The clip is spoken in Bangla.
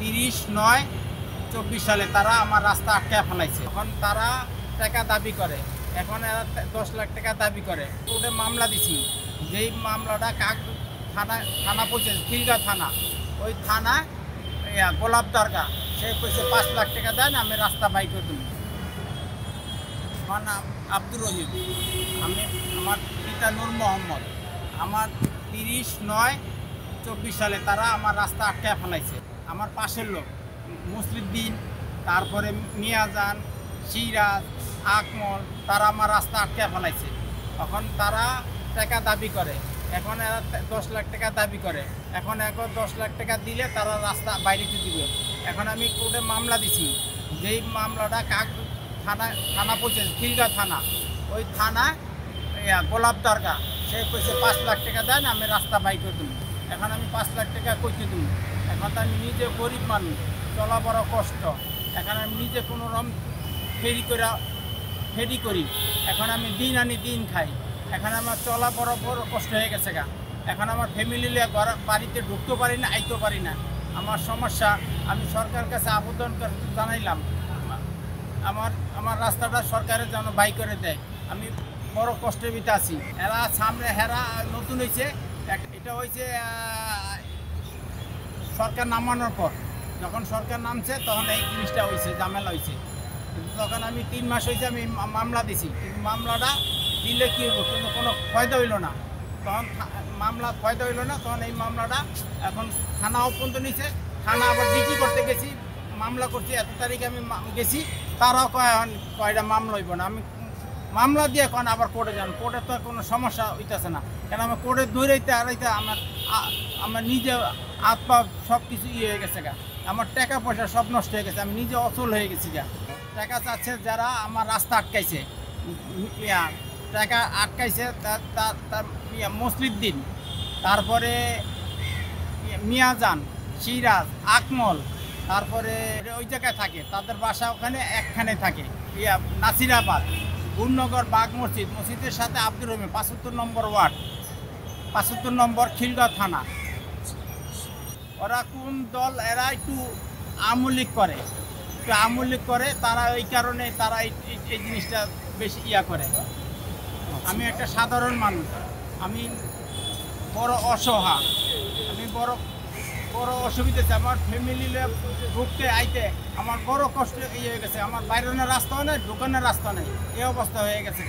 30/9/24 সালে তারা আমার রাস্তা আটকে ফেলাইছে। এখন তারা টাকা দাবি করে, এখন এরা 10 লাখ টাকা দাবি করে। কোর্টে মামলা দিছি, যেই মামলাটা থানা পৌঁছে খিলগাঁও থানা, ওই থানা গোলাপ দরগা, সে কইছে 5 লাখ টাকা দেন, আমি রাস্তা বাই করে দেব। আমার নাম আব্দুর রহিম, আমার পিতা নূর মোহাম্মদ। আমার 30/9/24 সালে তারা আমার রাস্তা আটকে ফেলাইছে। আমার পাশের লোক মুসলিউদ্দিন, তারপরে মিয়াজান, সিরাজ, আকমল, তারা আমার রাস্তা আটকে ফেলাইছে। এখন তারা টাকা দাবি করে, এখন এরা 10 লাখ টাকা দাবি করে। এখন 10 লাখ টাকা দিলে তারা রাস্তা বাইরেতে দিবে। এখন আমি কোর্টে মামলা দিছি, যেই মামলাটা থানা পৌঁছে খিলগাঁও থানা, ওই থানা গোলাপ দরগা, সে কইছে 5 লাখ টাকা দেন, আমি রাস্তা বাই করে দেবো। এখন আমি 5 লাখ টাকা কইতে দেবো। এখন তো আমি নিজে গরিব মানুষ, চলা বড় কষ্ট। এখন আমি নিজে কোনো রকম ফেরি করি। এখন আমি দিন আনি দিন খাই। এখন আমার চলা বড় কষ্ট হয়ে গেছে গা। এখন আমার ফ্যামিলি নিয়ে বাড়িতে ঢুকতে পারি না, আইতে পারি না। আমার সমস্যা, আমি সরকারের কাছে আবেদন জানাইলাম আমার রাস্তাটা সরকারের যেন বাই করে দেয়। আমি বড় কষ্টের ভিতরে আছি। এরা সামনে হেরা নতুন হয়েছে, এটা হয়েছে সরকার নামানোর পর। যখন সরকার নামছে তখন এই জিনিসটা হয়েছে, ঝামেলা হয়েছে। তখন আমি 3 মাস হয়েছে আমি মামলা দিছি, কিন্তু মামলাটা দিলে কী হইব, কিন্তু কোনো ফয়দা হইল না। তখন মামলা ফয়দা হইল না, তখন এই মামলাটা এখন থানাও পর্যন্ত নিছে। থানা আবার বিক্রি করতে গেছি, মামলা করছি, এত তারিখে আমি গেছি, তারাও কয়টা মামলা হইব না। আমি মামলা দিয়ে এখন আবার কোর্টে যান, কোর্টে তো কোনো সমস্যা হইতেছে না। কেন আমার কোর্টে দৌড়াইতে আড়াইতে আমার নিজে হাত পা সব কিছু হয়ে গেছে গা। আমার টাকা পয়সা সব নষ্ট হয়ে গেছে, আমি নিজে অচল হয়ে গেছি গা। টাকা চাচ্ছে যারা আমার রাস্তা আটকাইছে, টাকা আটকাইছে তার মুসলিউদ্দিন, তারপরে মিয়াজান, সিরাজ, আকমল, তারপরে ওই জায়গায় থাকে, তাদের বাসা ওখানে একখানে থাকে, নাসিরাবাদ, গুরনগর বাগ মসজিদের সাথে আব্দুর রহিম, 75 নম্বর ওয়ার্ড, 75 নম্বর খিলগাঁও থানা। ওরা কোন দল, এরা একটু আমলিক করে, তারা এই কারণে তারা এই জিনিসটা বেশি করে। আমি একটা সাধারণ মানুষ, আমি বড় অসহায়, আমি বড় অসুবিধা আছে। আমার ফ্যামিলি ঢুকতে আইতে আমার বড় কষ্ট হয়ে গেছে। আমার বাইরের রাস্তাও নেই, দোকানের রাস্তা নেই, এই অবস্থা হয়ে গেছে।